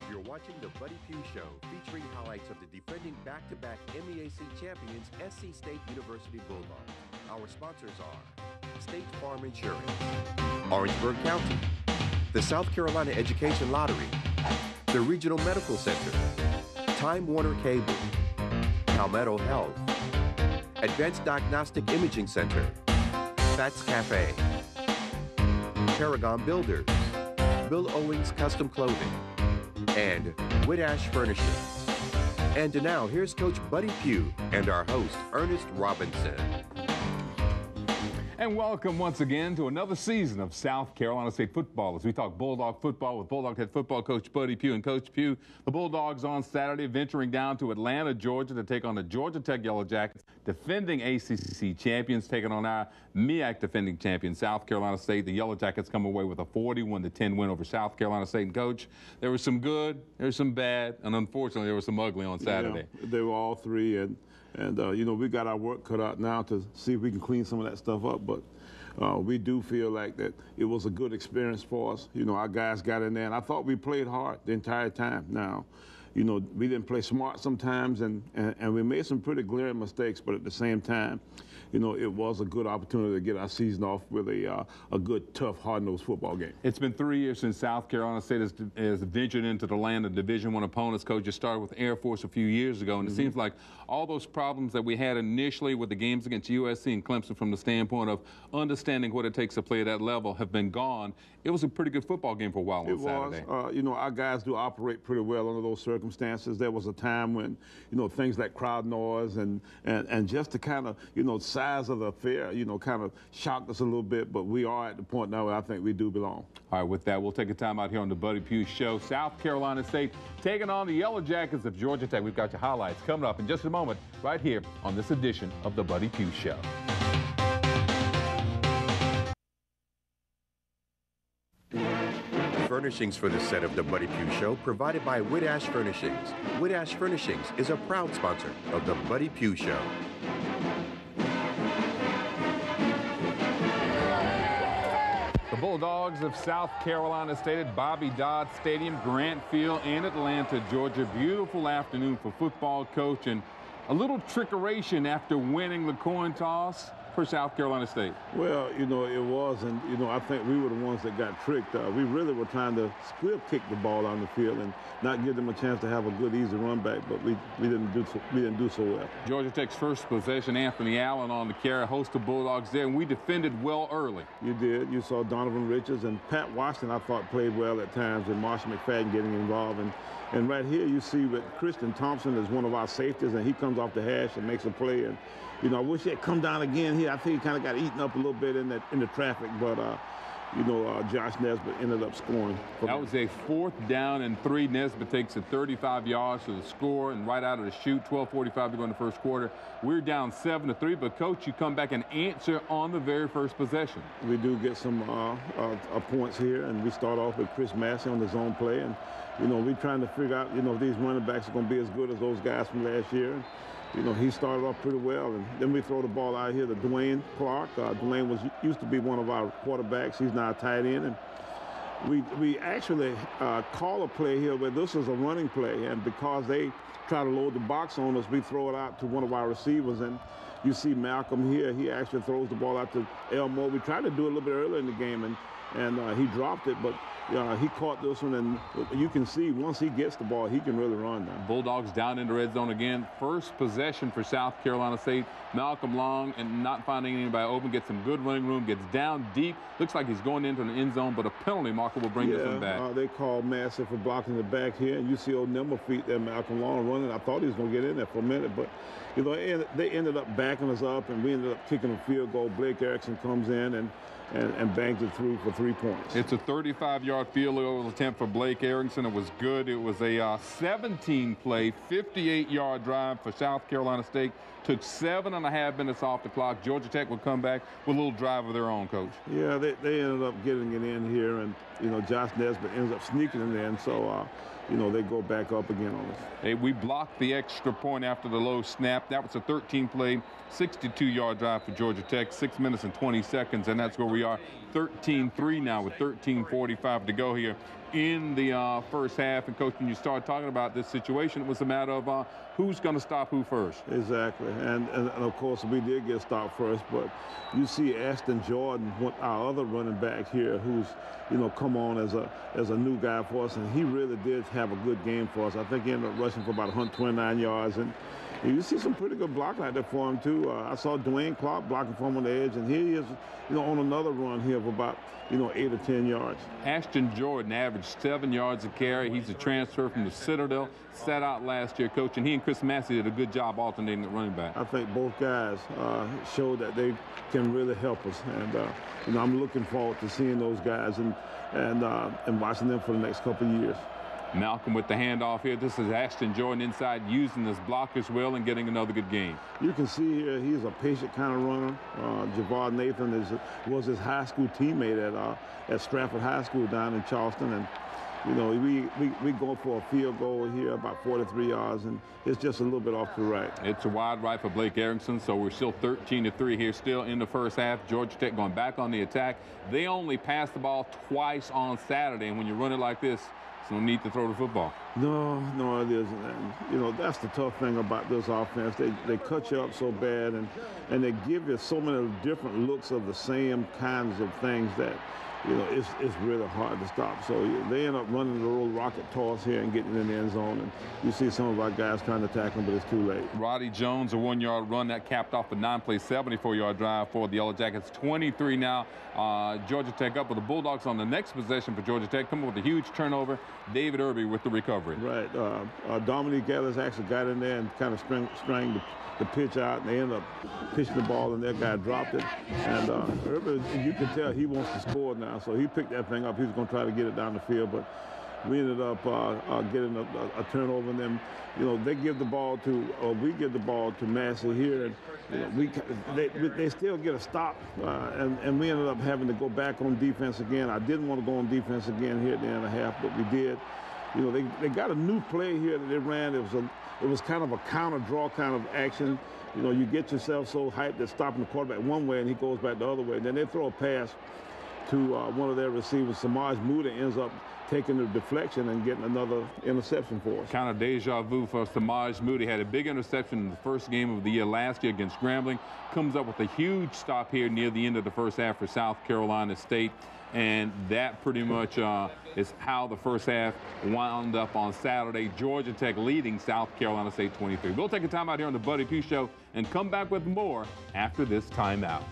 You're watching the Buddy Pough Show, featuring highlights of the defending back-to-back MEAC champions, SC State University Bulldogs. Our sponsors are State Farm Insurance, Orangeburg County, the South Carolina Education Lottery, the Regional Medical Center, Time Warner Cable, Palmetto Health, Advanced Diagnostic Imaging Center, Fats Cafe, Paragon Builders, Bill Owens Custom Clothing, and Whitash Furnishings. And now, here's Coach Buddy Pough and our host, Ernest Robinson. And welcome once again to another season of South Carolina State football as we talk Bulldog football with Bulldog head football coach Buddy Pough. And Coach Pough, the Bulldogs on Saturday venturing down to Atlanta, Georgia to take on the Georgia Tech Yellow Jackets, defending ACC champions, taking on our MEAC defending champion, South Carolina State. The Yellow Jackets come away with a 41-10 win over South Carolina State. And Coach, there was some good, there was some bad, and unfortunately there was some ugly on Saturday. Yeah, they were all three, and you know, we got our work cut out now to see if we can clean some of that stuff up. But we do feel like that it was a good experience for us. You know, our guys got in there, and I thought we played hard the entire time. Now, you know, we didn't play smart sometimes, and we made some pretty glaring mistakes. But at the same time, you know, it was a good opportunity to get our season off with a good, tough, hard-nosed football game. It's been 3 years since South Carolina State has ventured into the land of Division I opponents. Coach, just started with Air Force a few years ago, and it seems like all those problems that we had initially with the games against USC and Clemson from the standpoint of understanding what it takes to play at that level have been gone. It was a pretty good football game for a while on Saturday. It was. You know, our guys do operate pretty well under those circumstances. There was a time when, you know, things like crowd noise and just the kind of, you know, size of the affair, you know, kind of shocked us a little bit, but we are at the point now where I think we do belong. All right, with that, we'll take a time out here on the Buddy Pough Show. South Carolina State taking on the Yellow Jackets of Georgia Tech. We've got your highlights coming up in just a moment right here on this edition of the Buddy Pough Show. Furnishings for the set of the Buddy Pough Show provided by Whitash Furnishings. Whitash Furnishings is a proud sponsor of the Buddy Pough Show. The Bulldogs of South Carolina State at Bobby Dodd Stadium, Grant Field in Atlanta, Georgia. Beautiful afternoon for football, Coach, and a little trickeration after winning the coin toss for South Carolina State. Well, you know, it was, and, you know, I think we were the ones that got tricked. We really were trying to squib kick the ball on the field and not give them a chance to have a good, easy run back, but we didn't do so well. Georgia Tech's first possession, Anthony Allen on the carry, a host of Bulldogs there, and we defended well early. You did. You saw Donovan Richards and Pat Washington, I thought, played well at times, and Marshall McFadden getting involved. And right here you see that Christian Thompson is one of our safeties, and he comes off the hash and makes a play. And, you know, I wish he had come down again here. I think he kind of got eaten up a little bit in the traffic, but you know, Josh Nesbitt ended up scoring. That was a 4th down and 3. Nesbitt takes it 35 yards to the score, and right out of the chute, 12:45 to go in the first quarter. We're down 7-3, but Coach, you come back and answer on the very first possession. We do get some points here, and we start off with Chris Massey on the zone play, and you know, we're trying to figure out, you know, if these running backs are going to be as good as those guys from last year. You know, he started off pretty well, and then we throw the ball out here to Dwayne Clark. Dwayne used to be one of our quarterbacks. He's now a tight end, and we actually call a play here where this is a running play, and because they try to load the box on us, we throw it out to one of our receivers, and you see Malcolm here. He actually throws the ball out to Elmore. We tried to do it a little bit earlier in the game, and he dropped it, but he caught this one, and you can see once he gets the ball, he can really run now. Bulldogs down in the red zone again. First possession for South Carolina State. Malcolm Long, and not finding anybody open, gets some good running room, gets down deep. Looks like he's going into the end zone, but a penalty marker will bring this one back. They called Massey for blocking the back here, and you see old nimble feet there, Malcolm Long running. I thought he was going to get in there for a minute, but you know, they ended up backing us up, and we ended up kicking a field goal. Blake Erickson comes in and bangs it through for 3 points. It's a 35-yard field goal attempt for Blake Erickson. It was good. It was a 17-play, 58-yard drive for South Carolina State. Took 7.5 minutes off the clock. Georgia Tech will come back with a little drive of their own, Coach. Yeah, they ended up getting it in here, and, you know, Josh Nesbitt ends up sneaking it in, so, you know, they go back up again on us. Hey, we blocked the extra point after the low snap. That was a 13-play, 62-yard drive for Georgia Tech, 6 minutes and 20 seconds, and that's where we we are 13-3 now with 13:45 to go here in the first half. And, Coach, when you start talking about this situation, it was a matter of who's going to stop who first. Exactly. And of course, we did get stopped first, but you see Ashton Jordan, our other running back here, who's, come on as a new guy for us, and he really did have a good game for us. I think he ended up rushing for about 129 yards, and you see some pretty good blocking out there for him, too. I saw Dwayne Clark blocking for him on the edge, and here he is, on another run here of about, 8 or 10 yards. Ashton Jordan averaged 7 yards a carry. He's a transfer from the Citadel, sat out last year, Coach, and he and Chris Massey did a good job alternating at running back. I think both guys showed that they can really help us, and I'm looking forward to seeing those guys and watching them for the next couple of years. Malcolm with the handoff here. This is Ashton Jordan inside using this blockers well and getting another good game. You can see here he's a patient kind of runner. Javard Nathan was his high school teammate at Stratford High School down in Charleston, and we go for a field goal here about 43 yards, and it's just a little bit off to the right. It's a wide right for Blake Erickson, so we're still 13-3 here, still in the first half. Georgia Tech going back on the attack. They only passed the ball twice on Saturday, and when you run it like this, no need to throw the football. No, it isn't. And, that's the tough thing about this offense. They cut you up so bad, and they give you so many different looks of the same kinds of things that, it's really hard to stop. So they end up running the little rocket toss here and getting in the end zone. And you see some of our guys trying to tackle them, but it's too late. Roddy Jones, a 1-yard run that capped off a 9-play, 74-yard drive for the Yellow Jackets. 23 now. Georgia Tech up with the Bulldogs on the next possession for Georgia Tech. Coming with a huge turnover. David Irby with the recovery. Right. Dominique Ellis actually got in there and kind of strang the pitch out, and they end up pitching the ball, and that guy dropped it. And Irby, you can tell he wants to score now, so he picked that thing up. He was going to try to get it down the field, but we ended up getting a turnover, and then they give the ball to, or we give the ball to Massey here, and they still get a stop, and we ended up having to go back on defense again. I didn't want to go on defense again here at the end of the half, but we did. They got a new play here that they ran. It was kind of a counter draw kind of action. You get yourself so hyped that stopping the quarterback one way and he goes back the other way. Then they throw a pass to one of their receivers. Samaj Muda ends up taking the deflection and getting another interception for us. Kind of deja vu for Samaj Moody. Had a big interception in the first game of the year last year against Grambling. Comes up with a huge stop here near the end of the first half for South Carolina State. And that pretty much is how the first half wound up on Saturday. Georgia Tech leading South Carolina State 23. We'll take a time out here on the Buddy Pough Show and come back with more after this timeout.